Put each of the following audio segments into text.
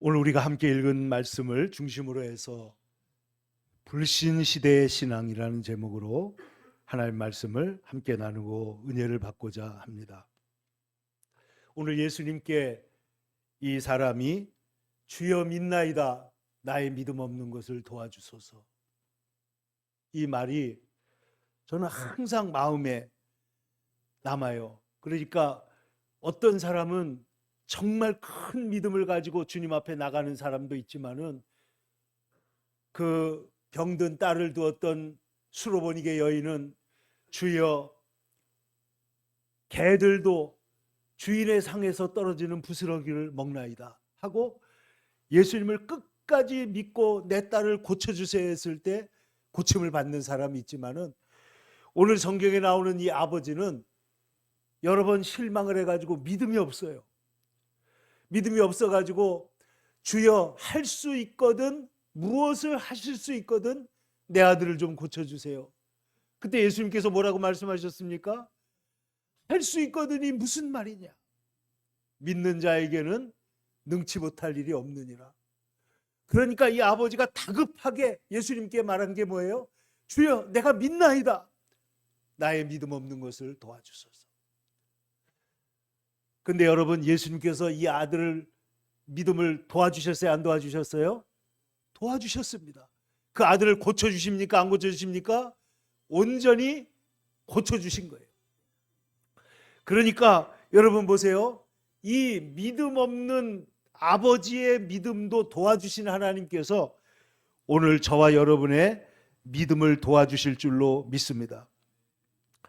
오늘 우리가 함께 읽은 말씀을 중심으로 해서 불신시대의 신앙이라는 제목으로 하나님의 말씀을 함께 나누고 은혜를 받고자 합니다. 오늘 예수님께 이 사람이 주여 믿나이다 나의 믿음 없는 것을 도와주소서, 이 말이 저는 항상 마음에 남아요. 그러니까 어떤 사람은 정말 큰 믿음을 가지고 주님 앞에 나가는 사람도 있지만은 그 병든 딸을 두었던 수로보니게 여인은 주여 개들도 주인의 상에서 떨어지는 부스러기를 먹나이다 하고 예수님을 끝까지 믿고 내 딸을 고쳐주세요 했을 때 고침을 받는 사람이 있지만은, 오늘 성경에 나오는 이 아버지는 여러 번 실망을 해가지고 믿음이 없어요. 믿음이 없어가지고 주여 할 수 있거든, 무엇을 하실 수 있거든 내 아들을 좀 고쳐주세요. 그때 예수님께서 뭐라고 말씀하셨습니까? 할 수 있거든이 무슨 말이냐, 믿는 자에게는 능치 못할 일이 없느니라. 그러니까 이 아버지가 다급하게 예수님께 말한 게 뭐예요? 주여 내가 믿나이다 나의 믿음 없는 것을 도와주소서. 근데 여러분, 예수님께서 이 아들을 믿음을 도와주셨어요? 안 도와주셨어요? 도와주셨습니다. 그 아들을 고쳐주십니까? 안 고쳐주십니까? 온전히 고쳐주신 거예요. 그러니까 여러분 보세요. 이 믿음 없는 아버지의 믿음도 도와주신 하나님께서 오늘 저와 여러분의 믿음을 도와주실 줄로 믿습니다.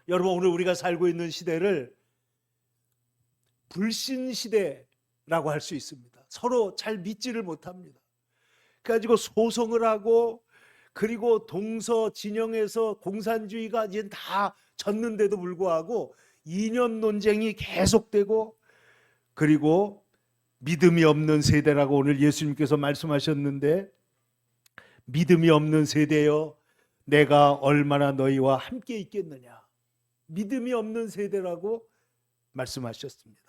여러분, 오늘 우리가 살고 있는 시대를 불신시대라고 할 수 있습니다. 서로 잘 믿지를 못합니다. 그래가지고 소송을 하고, 그리고 동서 진영에서 공산주의가 이제 다 졌는데도 불구하고 이념 논쟁이 계속되고, 그리고 믿음이 없는 세대라고 오늘 예수님께서 말씀하셨는데, 믿음이 없는 세대여 내가 얼마나 너희와 함께 있겠느냐, 믿음이 없는 세대라고 말씀하셨습니다.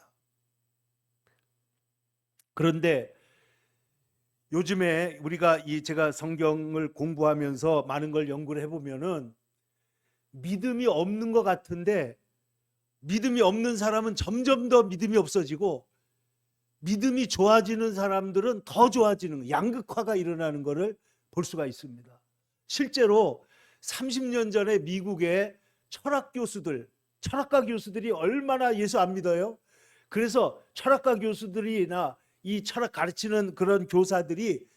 그런데 요즘에 우리가 제가 성경을 공부하면서 많은 걸 연구를 해보면은 믿음이 없는 것 같은데, 믿음이 없는 사람은 점점 더 믿음이 없어지고, 믿음이 좋아지는 사람들은 더 좋아지는, 양극화가 일어나는 것을 볼 수가 있습니다. 실제로 30년 전에 미국의 철학가 교수들이 얼마나 예수 안 믿어요? 그래서 철학가 교수들이나 이 철학 가르치는 그런 교사들이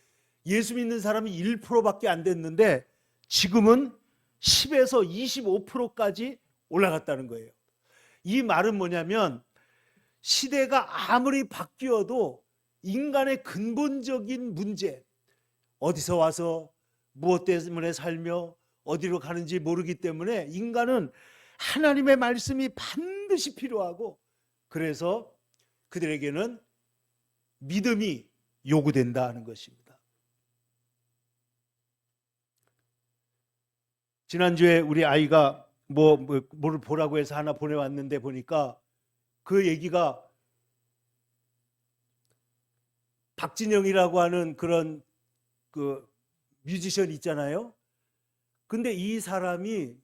예수 믿는 사람이 1%밖에 안 됐는데 지금은 10에서 25%까지 올라갔다는 거예요. 이 말은 뭐냐면, 시대가 아무리 바뀌어도 인간의 근본적인 문제, 어디서 와서 무엇 때문에 살며 어디로 가는지 모르기 때문에 인간은 하나님의 말씀이 반드시 필요하고, 그래서 그들에게는 믿음이 요구된다 하는 것입니다. 지난주에 우리 아이가 뭐를 보라고 해서 하나 보내왔는데 보니까 그 얘기가 박진영이라고 하는 그런 그 뮤지션 있잖아요. 근데 이 사람이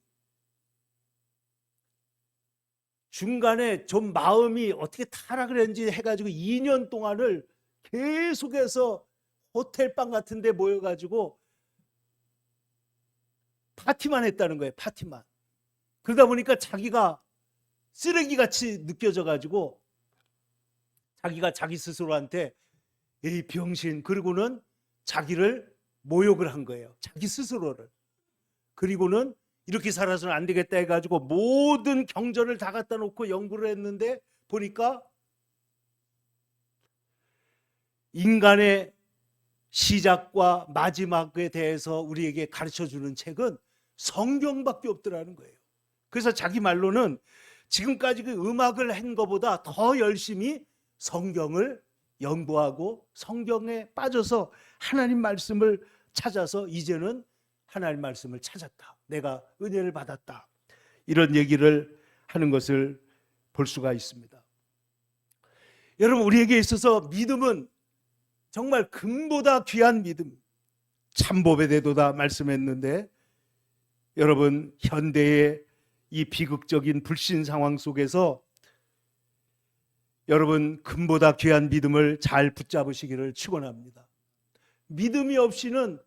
중간에 좀 마음이 어떻게 타락을 했는지 해가지고 2년 동안을 계속해서 호텔방 같은 데 모여가지고 파티만 했다는 거예요. 파티만. 그러다 보니까 자기가 쓰레기같이 느껴져가지고 자기가 자기 스스로한테 에이 병신, 그리고는 자기를 모욕을 한 거예요. 자기 스스로를. 그리고는 이렇게 살아서는 안 되겠다 해가지고 모든 경전을 다 갖다 놓고 연구를 했는데 보니까 인간의 시작과 마지막에 대해서 우리에게 가르쳐주는 책은 성경밖에 없더라는 거예요. 그래서 자기 말로는 지금까지 그 음악을 한 것보다 더 열심히 성경을 연구하고 성경에 빠져서 하나님 말씀을 찾아서 이제는 하나님 말씀을 찾았다, 내가 은혜를 받았다, 이런 얘기를 하는 것을 볼 수가 있습니다. 여러분, 우리에게 있어서 믿음은 정말 금보다 귀한 믿음, 참보배 되도다 말씀했는데, 여러분 현대의 이 비극적인 불신 상황 속에서 여러분 금보다 귀한 믿음을 잘 붙잡으시기를 축원합니다. 믿음이 없이는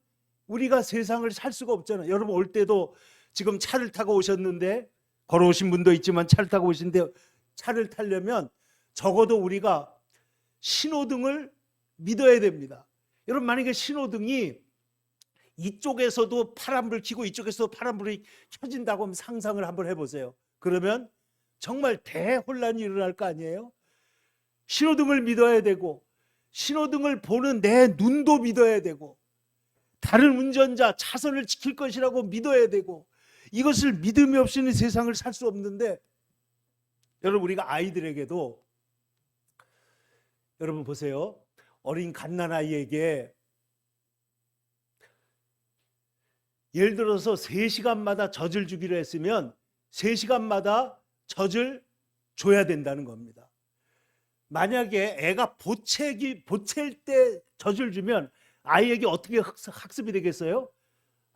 우리가 세상을 살 수가 없잖아요. 여러분 올 때도 지금 차를 타고 오셨는데, 걸어오신 분도 있지만 차를 타고 오신데, 차를 타려면 적어도 우리가 신호등을 믿어야 됩니다. 여러분 만약에 신호등이 이쪽에서도 파란불 켜고 이쪽에서도 파란불이 켜진다고 하면 상상을 한번 해보세요. 그러면 정말 대혼란이 일어날 거 아니에요? 신호등을 믿어야 되고, 신호등을 보는 내 눈도 믿어야 되고, 다른 운전자 차선을 지킬 것이라고 믿어야 되고, 이것을 믿음이 없이는 세상을 살 수 없는데, 여러분 우리가 아이들에게도, 여러분 보세요. 어린 갓난아이에게 예를 들어서 3시간마다 젖을 주기로 했으면 3시간마다 젖을 줘야 된다는 겁니다. 만약에 애가 보챌 때 젖을 주면 아이에게 어떻게 학습이 되겠어요?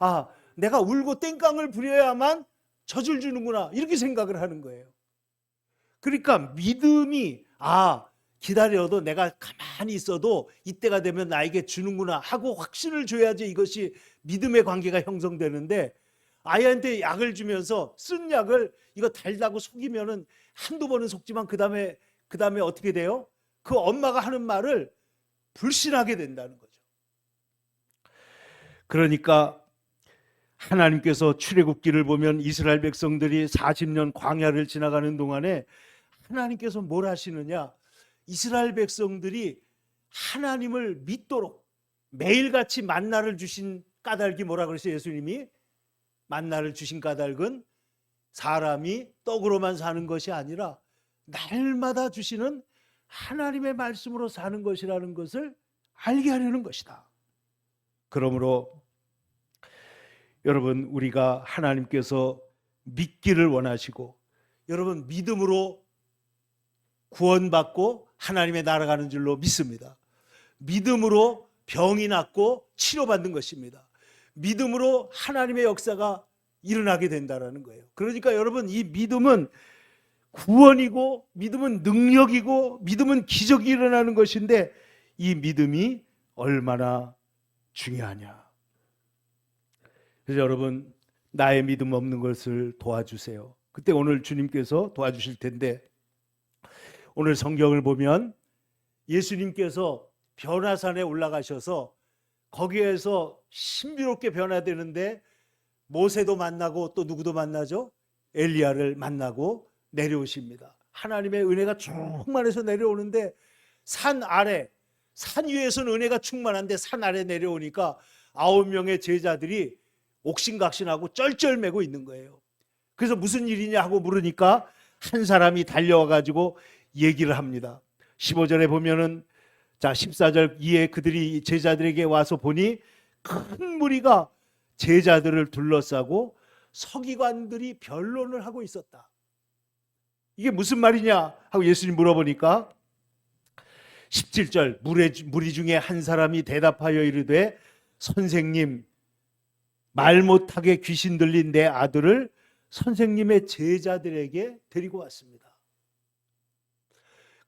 아, 내가 울고 땡깡을 부려야만 젖을 주는구나, 이렇게 생각을 하는 거예요. 그러니까 믿음이, 기다려도 내가 가만히 있어도 이때가 되면 나에게 주는구나 하고 확신을 줘야지 이것이 믿음의 관계가 형성되는데, 아이한테 약을 주면서 쓴 약을 이거 달다고 속이면은 한두 번은 속지만 그 다음에 어떻게 돼요? 그 엄마가 하는 말을 불신하게 된다는 거죠. 그러니까 하나님께서 출애굽기를 보면 이스라엘 백성들이 40년 광야를 지나가는 동안에 하나님께서 뭘 하시느냐? 이스라엘 백성들이 하나님을 믿도록 매일같이 만나를 주신 까닭이 뭐라 그러세요? 예수님이 만나를 주신 까닭은 사람이 떡으로만 사는 것이 아니라 날마다 주시는 하나님의 말씀으로 사는 것이라는 것을 알게 하려는 것이다. 그러므로 여러분 우리가 하나님께서 믿기를 원하시고, 여러분 믿음으로 구원받고 하나님의 나라 가는 줄로 믿습니다. 믿음으로 병이 낫고 치료받는 것입니다. 믿음으로 하나님의 역사가 일어나게 된다는 거예요. 그러니까 여러분 이 믿음은 구원이고, 믿음은 능력이고, 믿음은 기적이 일어나는 것인데, 이 믿음이 얼마나 중요하냐. 그래서 여러분 나의 믿음 없는 것을 도와주세요. 그때 오늘 주님께서 도와주실 텐데, 오늘 성경을 보면 예수님께서 변화산에 올라가셔서 거기에서 신비롭게 변화되는데, 모세도 만나고 또 누구도 만나죠? 엘리야를 만나고 내려오십니다. 하나님의 은혜가 충만해서 내려오는데, 산 위에서는 은혜가 충만한데 산 아래 내려오니까 9명의 제자들이 옥신각신하고 쩔쩔매고 있는 거예요. 그래서 무슨 일이냐 하고 물으니까 한 사람이 달려와 가지고 얘기를 합니다. 15절에 보면은, 14절 이에 그들이 제자들에게 와서 보니 큰 무리가 제자들을 둘러싸고 서기관들이 변론을 하고 있었다. 이게 무슨 말이냐 하고 예수님 물어보니까 17절 무리 중에 한 사람이 대답하여 이르되, 선생님, 말 못하게 귀신 들린 내 아들을 선생님의 제자들에게 데리고 왔습니다.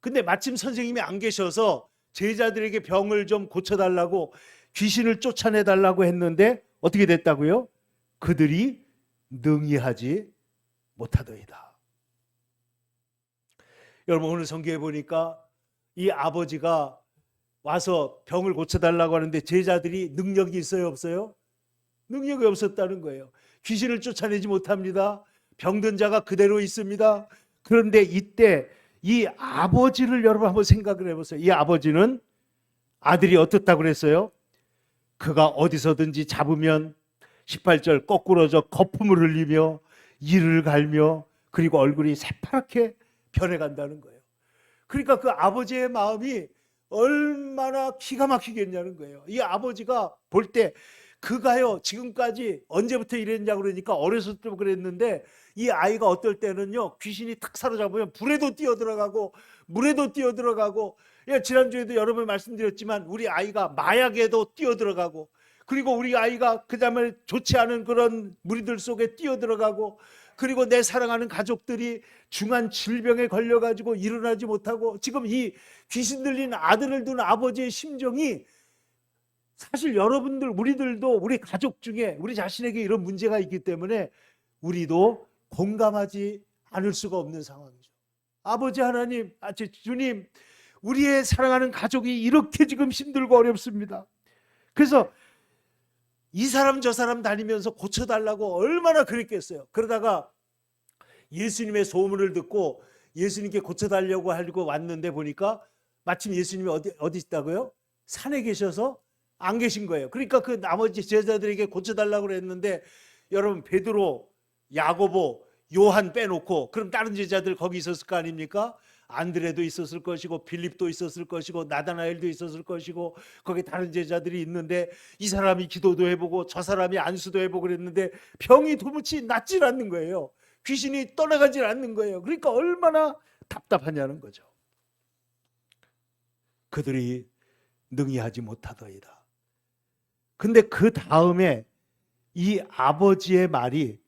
근데 마침 선생님이 안 계셔서 제자들에게 병을 좀 고쳐달라고, 귀신을 쫓아내달라고 했는데 어떻게 됐다고요? 그들이 능히 하지 못하더이다. 여러분 오늘 성경에 보니까 이 아버지가 와서 병을 고쳐달라고 하는데 제자들이 능력이 있어요, 없어요? 능력이 없었다는 거예요. 귀신을 쫓아내지 못합니다. 병든 자가 그대로 있습니다. 그런데 이때 이 아버지를 여러분 한번 생각을 해보세요. 이 아버지는 아들이 어떻다고 그랬어요? 그가 어디서든지 잡으면 18절 거꾸러져 거품을 흘리며 이를 갈며 그리고 얼굴이 새파랗게 변해간다는 거예요. 그러니까 그 아버지의 마음이 얼마나 기가 막히겠냐는 거예요. 이 아버지가 볼 때 그가요 지금까지 언제부터 이랬냐고 그러니까 어렸을 때부터 그랬는데 이 아이가 어떨 때는요 귀신이 탁 사로잡으면 불에도 뛰어들어가고 물에도 뛰어들어가고, 예, 지난주에도 여러 번 말씀드렸지만 우리 아이가 마약에도 뛰어들어가고, 그리고 우리 아이가 그 다음에 좋지 않은 그런 무리들 속에 뛰어들어가고, 그리고 내 사랑하는 가족들이 중한 질병에 걸려가지고 일어나지 못하고, 지금 이 귀신 들린 아들을 둔 아버지의 심정이 사실 여러분들 우리들도 우리 가족 중에 우리 자신에게 이런 문제가 있기 때문에 우리도 공감하지 않을 수가 없는 상황이죠. 아버지 하나님, 주님, 우리의 사랑하는 가족이 이렇게 지금 힘들고 어렵습니다. 그래서 이 사람 저 사람 다니면서 고쳐달라고 얼마나 그랬겠어요. 그러다가 예수님의 소문을 듣고 예수님께 고쳐달라고 하려고 왔는데 보니까 마침 예수님이 어디 있다고요? 산에 계셔서 안 계신 거예요. 그러니까 그 나머지 제자들에게 고쳐달라고 그랬는데, 여러분 베드로, 야고보, 요한 빼놓고 그럼 다른 제자들 거기 있었을 거 아닙니까? 안드레도 있었을 것이고 빌립도 있었을 것이고 나다나엘도 있었을 것이고 거기 다른 제자들이 있는데, 이 사람이 기도도 해보고 저 사람이 안수도 해보고 그랬는데 병이 도무지 낫질 않는 거예요. 귀신이 떠나가질 않는 거예요. 그러니까 얼마나 답답하냐는 거죠. 그들이 능히 하지 못하더이다. 근데 그 다음에 이 아버지의 말이,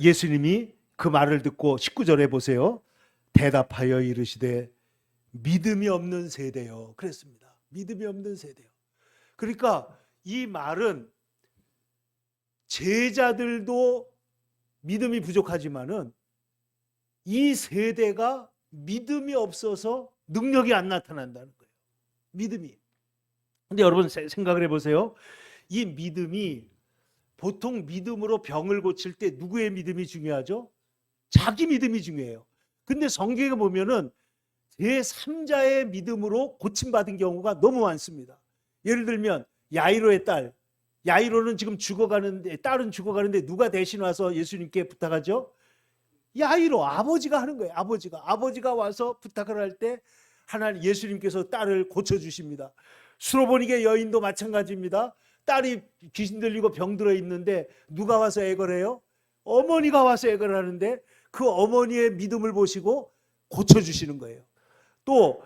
예수님이 그 말을 듣고 19절에 보세요. 대답하여 이르시되 믿음이 없는 세대요. 그랬습니다. 믿음이 없는 세대요. 그러니까 이 말은 제자들도 믿음이 부족하지만은 이 세대가 믿음이 없어서 능력이 안 나타난다는 거예요. 믿음이. 근데 여러분 생각을 해보세요. 이 믿음이, 보통 믿음으로 병을 고칠 때 누구의 믿음이 중요하죠? 자기 믿음이 중요해요. 근데 성경에 보면은 제3자의 믿음으로 고침받은 경우가 너무 많습니다. 예를 들면 야이로의 딸, 야이로는 지금 죽어가는데, 딸은 죽어가는데 누가 대신 와서 예수님께 부탁하죠? 야이로, 아버지가 하는 거예요. 아버지가 와서 부탁을 할 때 하나님, 예수님께서 딸을 고쳐주십니다. 수로보니게 여인도 마찬가지입니다. 딸이 귀신 들리고 병 들어 있는데 누가 와서 애걸해요? 어머니가 와서 애걸하는데 그 어머니의 믿음을 보시고 고쳐주시는 거예요. 또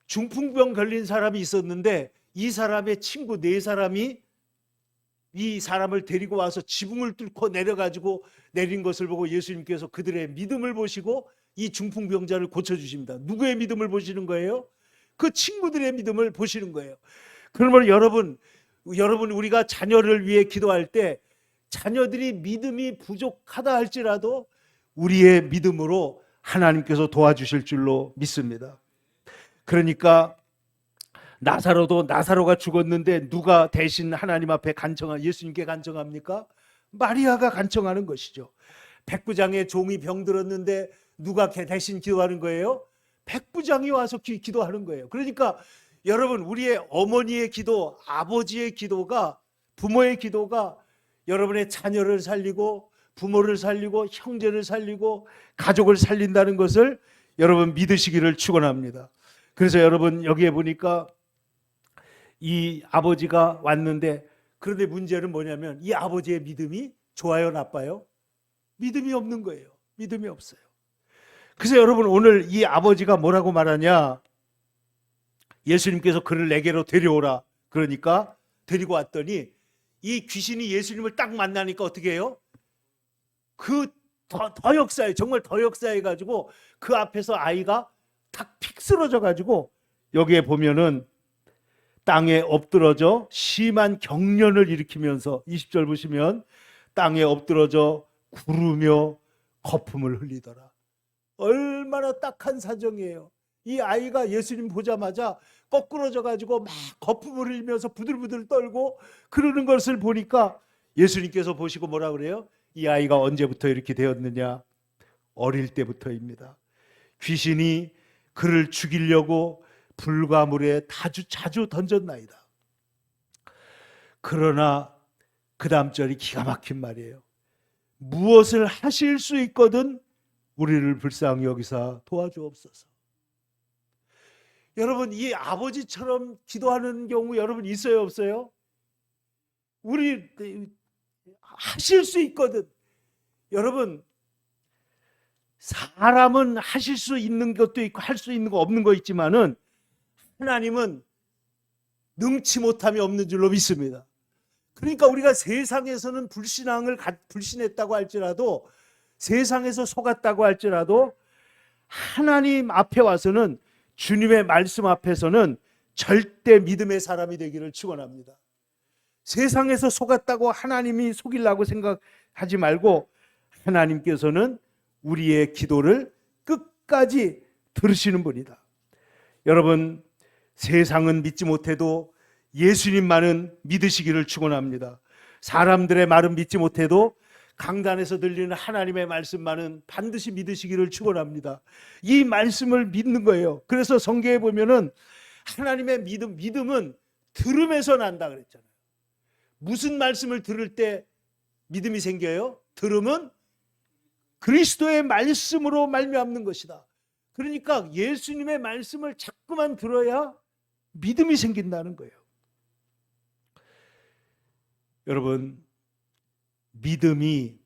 중풍병 걸린 사람이 있었는데 이 사람의 친구 4사람이 이 사람을 데리고 와서 지붕을 뚫고 내려가지고 내린 것을 보고 예수님께서 그들의 믿음을 보시고 이 중풍병자를 고쳐주십니다. 누구의 믿음을 보시는 거예요? 그 친구들의 믿음을 보시는 거예요. 그러면 여러분 우리가 자녀를 위해 기도할 때 자녀들이 믿음이 부족하다 할지라도 우리의 믿음으로 하나님께서 도와주실 줄로 믿습니다. 그러니까 나사로가 죽었는데 누가 대신 하나님 앞에 예수님께 간청합니까? 마리아가 간청하는 것이죠. 백부장의 종이 병들었는데 누가 대신 기도하는 거예요? 백부장이 와서 기도하는 거예요. 그러니까 여러분, 우리의 어머니의 기도, 아버지의 기도가, 부모의 기도가 여러분의 자녀를 살리고 부모를 살리고 형제를 살리고 가족을 살린다는 것을 여러분 믿으시기를 축원합니다. 그래서 여러분 여기에 보니까 이 아버지가 왔는데, 그런데 문제는 뭐냐면 이 아버지의 믿음이 좋아요, 나빠요? 믿음이 없는 거예요. 믿음이 없어요. 그래서 여러분 오늘 이 아버지가 뭐라고 말하냐? 예수님께서 그를 내게로 데려오라. 그러니까 데리고 왔더니 이 귀신이 예수님을 딱 만나니까 어떻게 해요? 더 역사해, 정말 더 역사해 가지고 그 앞에서 아이가 탁 픽 쓰러져 가지고 여기에 보면은 땅에 엎드러져 심한 경련을 일으키면서 20절 보시면 땅에 엎드러져 구르며 거품을 흘리더라. 얼마나 딱한 사정이에요. 이 아이가 예수님 보자마자 거꾸러져 가지고 막 거품을 흘리면서 부들부들 떨고 그러는 것을 보니까 예수님께서 보시고 뭐라 그래요? 이 아이가 언제부터 이렇게 되었느냐? 어릴 때부터입니다. 귀신이 그를 죽이려고 불과 물에 자주 던졌나이다. 그러나 그 다음 절이 기가 막힌 말이에요. 무엇을 하실 수 있거든 우리를 불쌍히 여기사 도와주옵소서. 여러분, 이 아버지처럼 기도하는 경우 여러분 있어요, 없어요? 우리 하실 수 있거든. 여러분, 사람은 하실 수 있는 것도 있고 할 수 있는 거 없는 거 있지만은 하나님은 능치 못함이 없는 줄로 믿습니다. 그러니까 우리가 세상에서는 불신했다고 할지라도, 세상에서 속았다고 할지라도 하나님 앞에 와서는, 주님의 말씀 앞에서는 절대 믿음의 사람이 되기를 축원합니다. 세상에서 속았다고 하나님이 속이려고 생각하지 말고, 하나님께서는 우리의 기도를 끝까지 들으시는 분이다. 여러분, 세상은 믿지 못해도 예수님만은 믿으시기를 축원합니다. 사람들의 말은 믿지 못해도 강단에서 들리는 하나님의 말씀만은 반드시 믿으시기를 축원합니다. 이 말씀을 믿는 거예요. 그래서 성경에 보면은 하나님의 믿음은 들음에서 난다 그랬잖아요. 무슨 말씀을 들을 때 믿음이 생겨요? 들음은 그리스도의 말씀으로 말미암는 것이다. 그러니까 예수님의 말씀을 자꾸만 들어야 믿음이 생긴다는 거예요. 여러분, 믿음이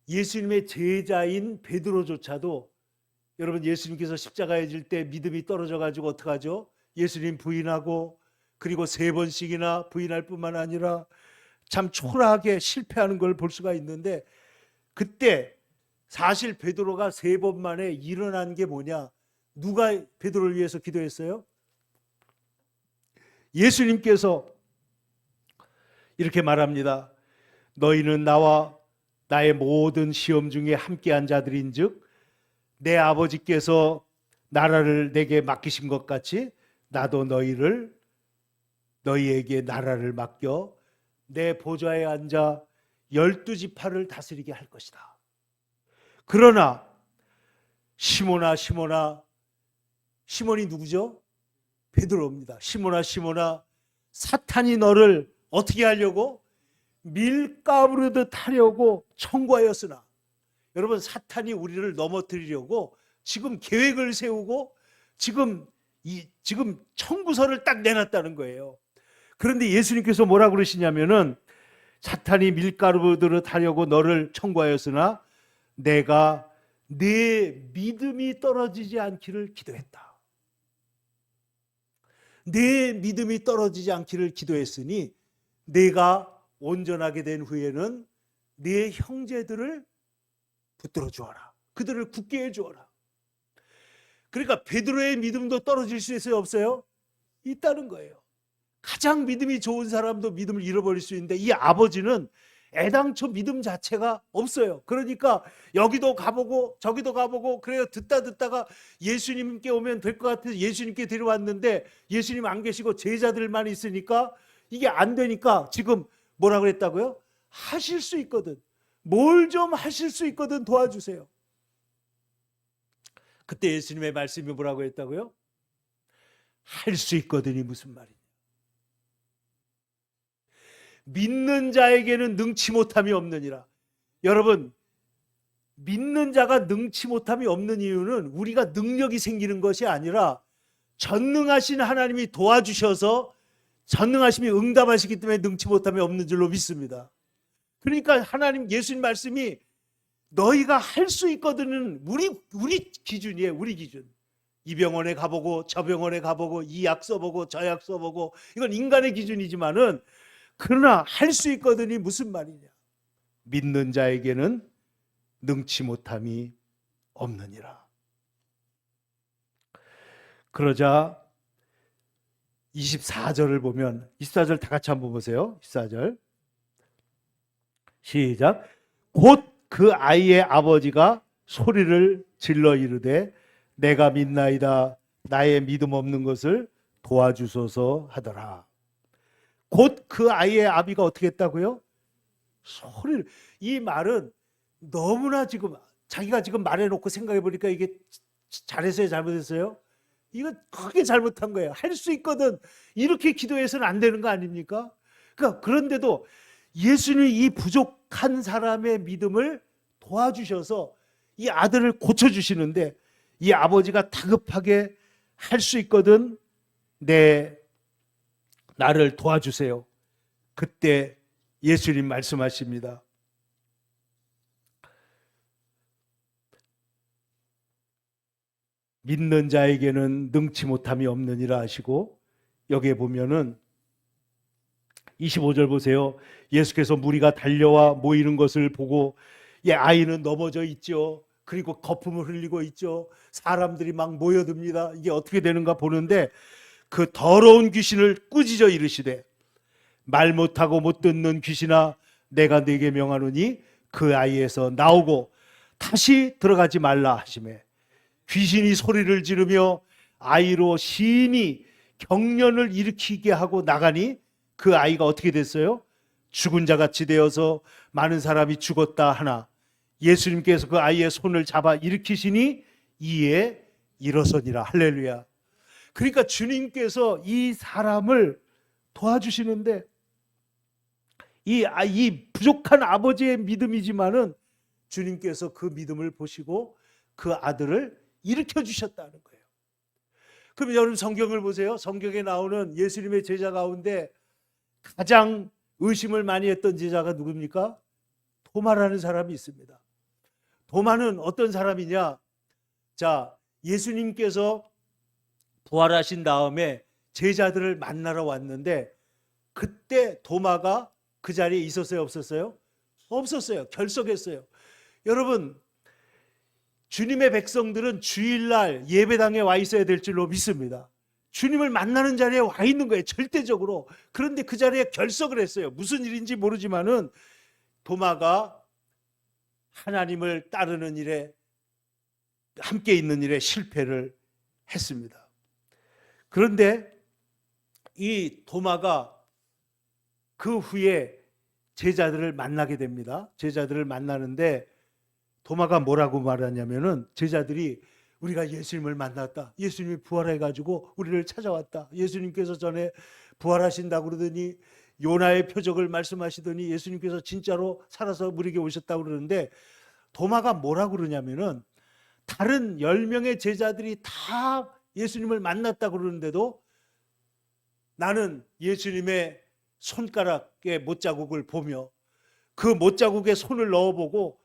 예수님의 제자인 베드로조차도, 여러분, 예수님께서 십자가에 질 때 믿음이 떨어져 가지고 어떡하죠? 예수님 부인하고, 그리고 3번씩이나 부인할 뿐만 아니라 참 초라하게 실패하는 걸 볼 수가 있는데, 그때 사실 베드로가 3번 만에 일어난 게 뭐냐? 누가 베드로를 위해서 기도했어요? 예수님께서 이렇게 말합니다. 너희는 나와 나의 모든 시험 중에 함께한 자들인즉 내 아버지께서 나라를 내게 맡기신 것 같이 나도 너희에게 나라를 맡겨 내 보좌에 앉아 12지파를 다스리게 할 것이다. 그러나 시몬아, 시몬이 누구죠? 베드로입니다. 시몬아, 사탄이 너를 어떻게 하려고? 밀가부르듯 하려고 청구하였으나, 여러분, 사탄이 우리를 넘어뜨리려고 지금 계획을 세우고 지금 청구서를 딱 내놨다는 거예요. 그런데 예수님께서 뭐라 그러시냐면은, 사탄이 밀가부르듯 하려고 너를 청구하였으나 내가 내 믿음이 떨어지지 않기를 기도했다. 내 믿음이 떨어지지 않기를 기도했으니 내가 온전하게 된 후에는 네 형제들을 붙들어 주어라. 그들을 굳게 해 주어라. 그러니까 베드로의 믿음도 떨어질 수 있어요, 없어요? 있다는 거예요. 가장 믿음이 좋은 사람도 믿음을 잃어버릴 수 있는데, 이 아버지는 애당초 믿음 자체가 없어요. 그러니까 여기도 가보고 저기도 가보고, 그래요. 듣다가 예수님께 오면 될 것 같아서 예수님께 데려왔는데 예수님 안 계시고 제자들만 있으니까 이게 안 되니까 지금 뭐라 그랬다고요? 하실 수 있거든, 뭘 좀 하실 수 있거든 도와주세요. 그때 예수님의 말씀이 뭐라고 했다고요? 할 수 있거든이 무슨 말이냐? 믿는 자에게는 능치 못함이 없느니라. 여러분, 믿는 자가 능치 못함이 없는 이유는 우리가 능력이 생기는 것이 아니라 전능하신 하나님이 도와주셔서 전능하심이 응답하시기 때문에 능치 못함이 없는 줄로 믿습니다. 그러니까 하나님, 예수님 말씀이 너희가 할 수 있거든은 우리 기준이에요. 우리 기준. 이 병원에 가보고 저 병원에 가보고 이 약 써보고 저 약 써보고, 이건 인간의 기준이지만은, 그러나 할 수 있거든이 무슨 말이냐? 믿는 자에게는 능치 못함이 없느니라. 그러자 24절을 보면, 24절 다 같이 한번 보세요. 24절 시작. 곧 그 아이의 아버지가 소리를 질러 이르되 내가 믿나이다, 나의 믿음 없는 것을 도와주소서 하더라. 곧 그 아이의 아비가 어떻게 했다고요? 소리를. 이 말은 너무나 지금 자기가 지금 말해놓고 생각해 보니까 이게 잘했어요, 잘못했어요? 이거 크게 잘못한 거예요. 할 수 있거든, 이렇게 기도해서는 안 되는 거 아닙니까? 그러니까 그런데도 예수님이 이 부족한 사람의 믿음을 도와주셔서 이 아들을 고쳐주시는데, 이 아버지가 다급하게 할 수 있거든, 나를 도와주세요. 그때 예수님 말씀하십니다. 믿는 자에게는 능치 못함이 없느니라 하시고, 여기에 보면은 25절 보세요. 예수께서 무리가 달려와 모이는 것을 보고 아이는 넘어져 있죠. 그리고 거품을 흘리고 있죠. 사람들이 막 모여듭니다. 이게 어떻게 되는가 보는데, 그 더러운 귀신을 꾸짖어 이르시되 말 못하고 못 듣는 귀신아, 내가 네게 명하노니 그 아이에서 나오고 다시 들어가지 말라 하시매, 귀신이 소리를 지르며 아이로 심히 경련을 일으키게 하고 나가니 그 아이가 어떻게 됐어요? 죽은 자같이 되어서 많은 사람이 죽었다 하나 예수님께서 그 아이의 손을 잡아 일으키시니 이에 일어서니라. 할렐루야. 그러니까 주님께서 이 사람을 도와주시는데, 이 부족한 아버지의 믿음이지만은 주님께서 그 믿음을 보시고 그 아들을 일으켜 주셨다는 거예요. 그럼 여러분 성경을 보세요. 성경에 나오는 예수님의 제자 가운데 가장 의심을 많이 했던 제자가 누굽니까? 도마라는 사람이 있습니다. 도마는 어떤 사람이냐? 자, 예수님께서 부활하신 다음에 제자들을 만나러 왔는데, 그때 도마가 그 자리에 있었어요, 없었어요? 없었어요. 결석했어요. 여러분, 주님의 백성들은 주일날 예배당에 와 있어야 될 줄로 믿습니다. 주님을 만나는 자리에 와 있는 거예요, 절대적으로. 그런데 그 자리에 결석을 했어요. 무슨 일인지 모르지만은 도마가 하나님을 따르는 일에, 함께 있는 일에 실패를 했습니다. 그런데 이 도마가 그 후에 제자들을 만나게 됩니다. 제자들을 만나는데 도마가 뭐라고 말하냐면은, 제자들이 우리가 예수님을 만났다. 예수님이 부활해가지고 우리를 찾아왔다. 예수님께서 전에 부활하신다고 그러더니 요나의 표적을 말씀하시더니 예수님께서 진짜로 살아서 우리에게 오셨다고 그러는데, 도마가 뭐라고 그러냐면은, 다른 10명의 제자들이 다 예수님을 만났다고 그러는데도 나는 예수님의 손가락에 못자국을 보며 그 못자국에 손을 넣어보고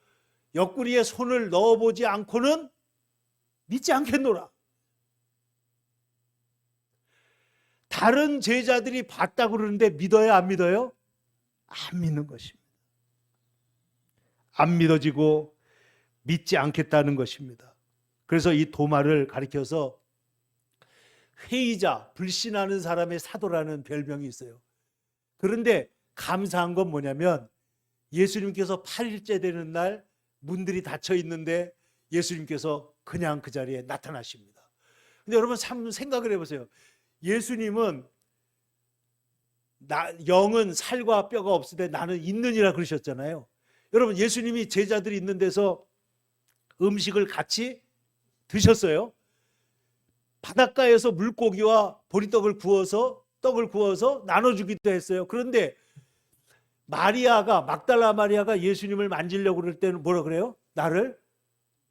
옆구리에 손을 넣어보지 않고는 믿지 않겠노라. 다른 제자들이 봤다고 그러는데 믿어요, 안 믿어요? 안 믿는 것입니다. 안 믿어지고 믿지 않겠다는 것입니다. 그래서 이 도마를 가리켜서 회의자, 불신하는 사람의 사도라는 별명이 있어요. 그런데 감사한 건 뭐냐면, 예수님께서 8일째 되는 날 문들이 닫혀 있는데 예수님께서 그냥 그 자리에 나타나십니다. 근데 여러분 생각을 해보세요. 예수님은 영은 살과 뼈가 없으되 나는 있느니라 그러셨잖아요. 여러분, 예수님이 제자들이 있는 데서 음식을 같이 드셨어요. 바닷가에서 물고기와 보리떡을 구워서 떡을 구워서 나눠주기도 했어요. 그런데 막달라 마리아가 예수님을 만지려고 그럴 때는 뭐라 그래요? 나를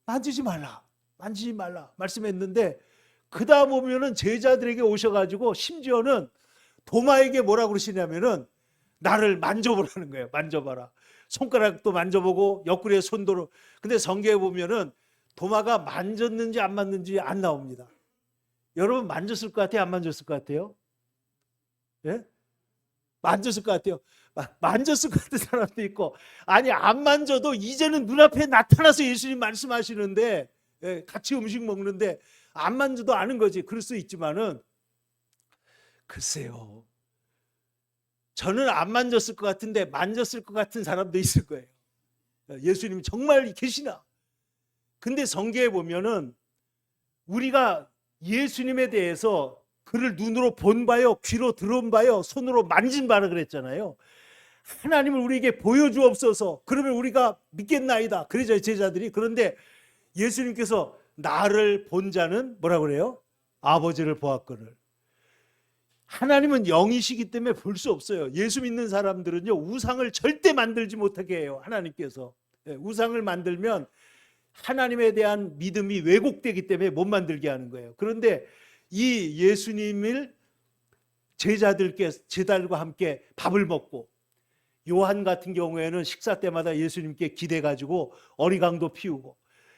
만지지 말라, 만지지 말라 말씀했는데, 그 다음 보면은 제자들에게 오셔가지고 심지어는 도마에게 뭐라고 그러시냐면은 나를 만져보라는 거예요. 만져봐라. 손가락도 만져보고 옆구리에 손도로. 근데 성경에 보면은 도마가 만졌는지 안 만졌는지 안 나옵니다. 여러분 만졌을 것 같아요? 안 만졌을 것 같아요? 예? 만졌을 것 같아요. 만졌을 것 같은 사람도 있고, 아니 안 만져도 이제는 눈앞에 나타나서 예수님 말씀하시는데, 같이 음식 먹는데 안 만져도 아는 거지. 그럴 수 있지만은 글쎄요, 저는 안 만졌을 것 같은데 만졌을 것 같은 사람도 있을 거예요. 예수님이 정말 계시나? 근데 성경에 보면은 우리가 예수님에 대해서 그를 눈으로 본 바요, 귀로 들은 바요, 손으로 만진 바라 그랬잖아요. 하나님을 우리에게 보여주옵소서. 그러면 우리가 믿겠나이다. 그러죠, 제자들이. 그런데 예수님께서 나를 본 자는 뭐라고 그래요? 아버지를 보았거늘. 하나님은 영이시기 때문에 볼 수 없어요. 예수 믿는 사람들은요, 우상을 절대 만들지 못하게 해요. 하나님께서. 우상을 만들면 하나님에 대한 믿음이 왜곡되기 때문에 못 만들게 하는 거예요. 그런데 이 예수님을 제자들과 함께 밥을 먹고 요한 같은 경우에는 식사 때마다 예수님께 기대가지고 어리광도 피우고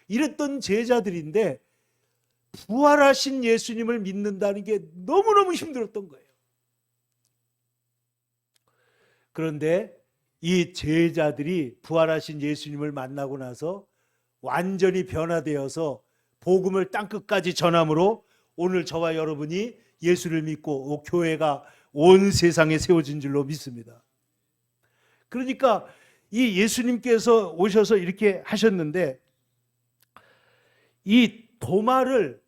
이랬던 제자들인데 부활하신 예수님을 믿는다는 게 너무너무 힘들었던 거예요. 그런데 이 제자들이 부활하신 예수님을 만나고 나서 완전히 변화되어서 복음을 땅끝까지 전함으로 오늘 저와 여러분이 예수를 믿고 교회가 온 세상에 세워진 줄로 믿습니다. 그러니까 이 예수님께서 오셔서 이렇게 하셨는데 이 도마를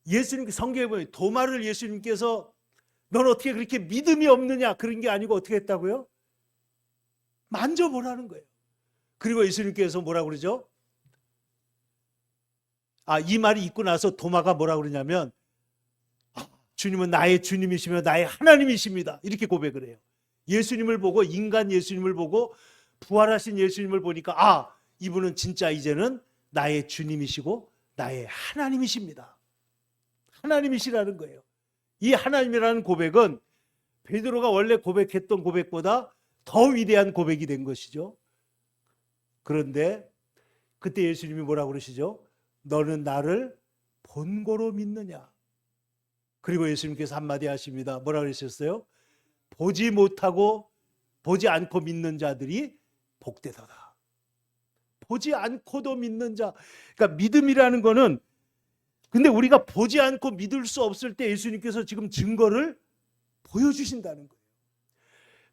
예수님 성경에 보면 도마를 예수님께서 넌 어떻게 그렇게 믿음이 없느냐 그런 게 아니고 어떻게 했다고요? 만져보라는 거예요. 그리고 예수님께서 뭐라 그러죠? 이 말이 있고 나서 도마가 뭐라 그러냐면 주님은 나의 주님이시며 나의 하나님이십니다. 이렇게 고백을 해요. 예수님을 보고 인간 예수님을 보고 부활하신 예수님을 보니까 이분은 진짜 이제는 나의 주님이시고 나의 하나님이십니다. 하나님이시라는 거예요. 이 하나님이라는 고백은 베드로가 원래 고백했던 고백보다 더 위대한 고백이 된 것이죠. 그런데 그때 예수님이 뭐라고 그러시죠? 너는 나를 본고로 믿느냐? 그리고 예수님께서 한마디 하십니다. 뭐라고 그러셨어요? 보지 못하고 보지 않고 믿는 자들이 복되도다. 보지 않고도 믿는 자. 그러니까 믿음이라는 거는 근데 우리가 보지 않고 믿을 수 없을 때 예수님께서 지금 증거를 보여주신다는 거예요.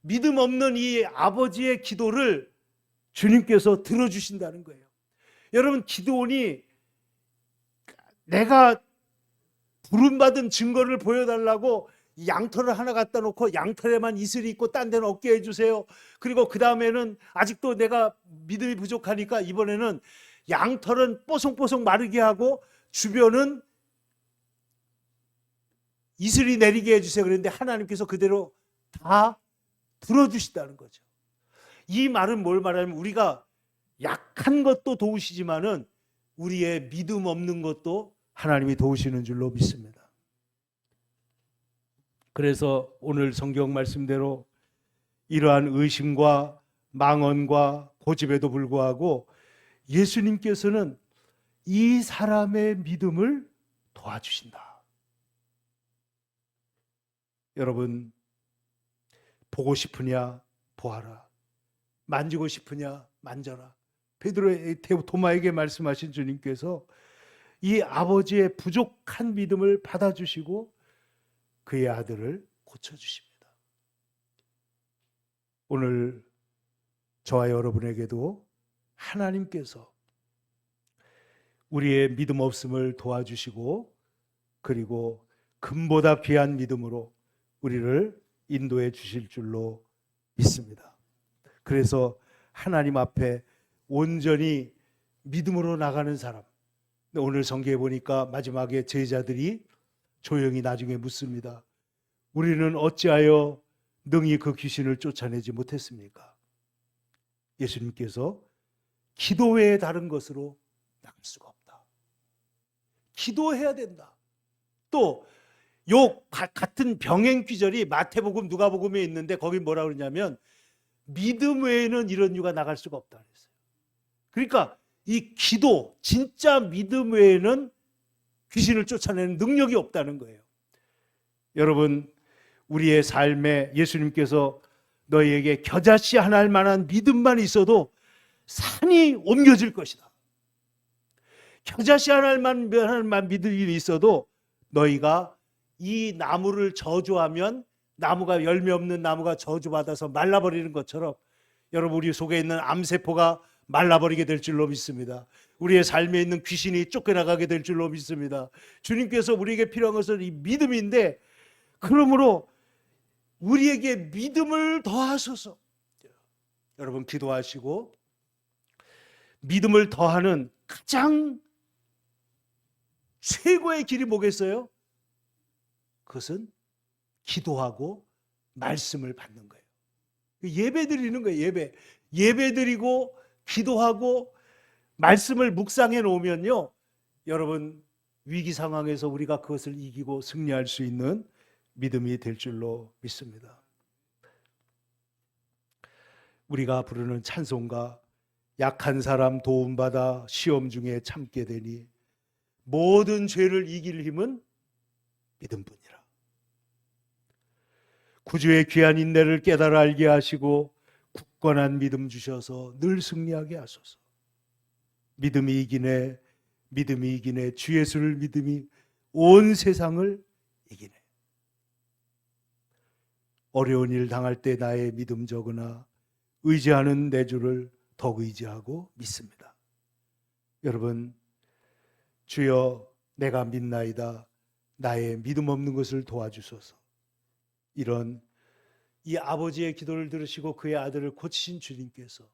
믿음 없는 이 아버지의 기도를 주님께서 들어주신다는 거예요. 여러분 기드온이 내가 부름받은 증거를 보여달라고 양털을 하나 갖다 놓고 양털에만 이슬이 있고 딴 데는 없게 해주세요. 그리고 그 다음에는 아직도 내가 믿음이 부족하니까 이번에는 양털은 뽀송뽀송 마르게 하고 주변은 이슬이 내리게 해주세요. 그런데 하나님께서 그대로 다 들어주시다는 거죠. 이 말은 뭘 말하냐면 우리가 약한 것도 도우시지만은 우리의 믿음 없는 것도 하나님이 도우시는 줄로 믿습니다. 그래서 오늘 성경 말씀대로 이러한 의심과 망언과 고집에도 불구하고 예수님께서는 이 사람의 믿음을 도와주신다. 여러분 보고 싶으냐 보아라. 만지고 싶으냐 만져라. 베드로의 도마에게 말씀하신 주님께서 이 아버지의 부족한 믿음을 받아주시고 그의 아들을 고쳐주십니다. 오늘 저와 여러분에게도 하나님께서 우리의 믿음 없음을 도와주시고 그리고 금보다 귀한 믿음으로 우리를 인도해 주실 줄로 믿습니다. 그래서 하나님 앞에 온전히 믿음으로 나가는 사람. 오늘 성경에 보니까 마지막에 제자들이 조용히 나중에 묻습니다. 우리는 어찌하여 능히 그 귀신을 쫓아내지 못했습니까? 예수님께서 기도 외에 다른 것으로 나갈 수가 없다. 기도해야 된다. 또 요 같은 병행 귀절이 마태복음 누가복음에 있는데 거기 뭐라 그러냐면 믿음 외에는 이런 유가 나갈 수가 없다 그랬어요. 그러니까 이 기도 진짜 믿음 외에는 귀신을 쫓아내는 능력이 없다는 거예요. 여러분 우리의 삶에 예수님께서 너희에게 겨자씨 하나 할 만한 믿음만 있어도 산이 옮겨질 것이다. 겨자씨 하나 할 만한 믿음이 있어도 너희가 이 나무를 저주하면 나무가 열매 없는 나무가 저주받아서 말라버리는 것처럼 여러분 우리 속에 있는 암세포가 말라버리게 될 줄로 믿습니다. 우리의 삶에 있는 귀신이 쫓겨나가게 될 줄로 믿습니다. 주님께서 우리에게 필요한 것은 이 믿음인데 그러므로 우리에게 믿음을 더하소서. 여러분 기도하시고 믿음을 더하는 가장 최고의 길이 뭐겠어요? 그것은 기도하고 말씀을 받는 거예요. 예배 드리는 거예요. 예배 드리고 기도하고 말씀을 묵상해 놓으면요 여러분 위기 상황에서 우리가 그것을 이기고 승리할 수 있는 믿음이 될 줄로 믿습니다. 우리가 부르는 찬송가 약한 사람 도움받아 시험 중에 참게 되니 모든 죄를 이길 힘은 믿음뿐이라. 구주의 귀한 인내를 깨달아 알게 하시고 굳건한 믿음 주셔서 늘 승리하게 하소서. 믿음이 이기네, 믿음이 이기네, 주 예수를 믿음이 온 세상을 이기네. 어려운 일 당할 때 나의 믿음 적으나 의지하는 내 주를 더욱 의지하고 믿습니다. 여러분, 주여 내가 믿나이다. 나의 믿음 없는 것을 도와주소서. 이런 이 아버지의 기도를 들으시고 그의 아들을 고치신 주님께서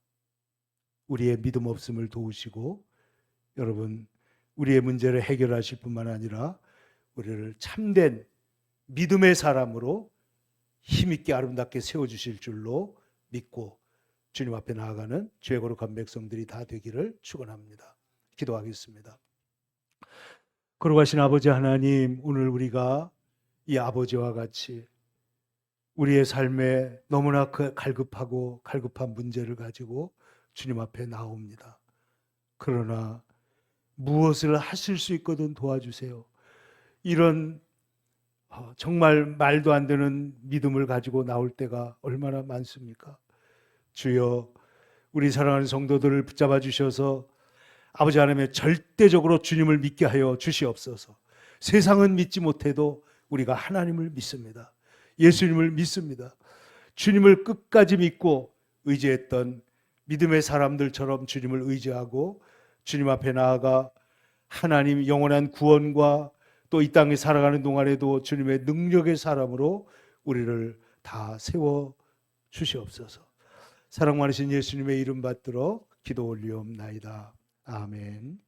우리의 믿음 없음을 도우시고 여러분 우리의 문제를 해결하실 뿐만 아니라 우리를 참된 믿음의 사람으로 힘있게 아름답게 세워주실 줄로 믿고 주님 앞에 나아가는 죄 거룩한 백성들이 다 되기를 축원합니다. 기도하겠습니다. 거룩하신 아버지 하나님, 오늘 우리가 이 아버지와 같이 우리의 삶에 너무나 갈급하고 갈급한 문제를 가지고 주님 앞에 나옵니다. 그러나 무엇을 하실 수 있거든 도와주세요. 이런 정말 말도 안 되는 믿음을 가지고 나올 때가 얼마나 많습니까? 주여, 우리 사랑하는 성도들을 붙잡아 주셔서 아버지 하나님의 절대적으로 주님을 믿게 하여 주시옵소서. 세상은 믿지 못해도 우리가 하나님을 믿습니다. 예수님을 믿습니다. 주님을 끝까지 믿고 의지했던 믿음의 사람들처럼 주님을 의지하고 주님 앞에 나아가 하나님 영원한 구원과 또 이 땅에 살아가는 동안에도 주님의 능력의 사람으로 우리를 다 세워 주시옵소서. 사랑 많으신 예수님의 이름 받들어 기도 올리옵나이다. 아멘.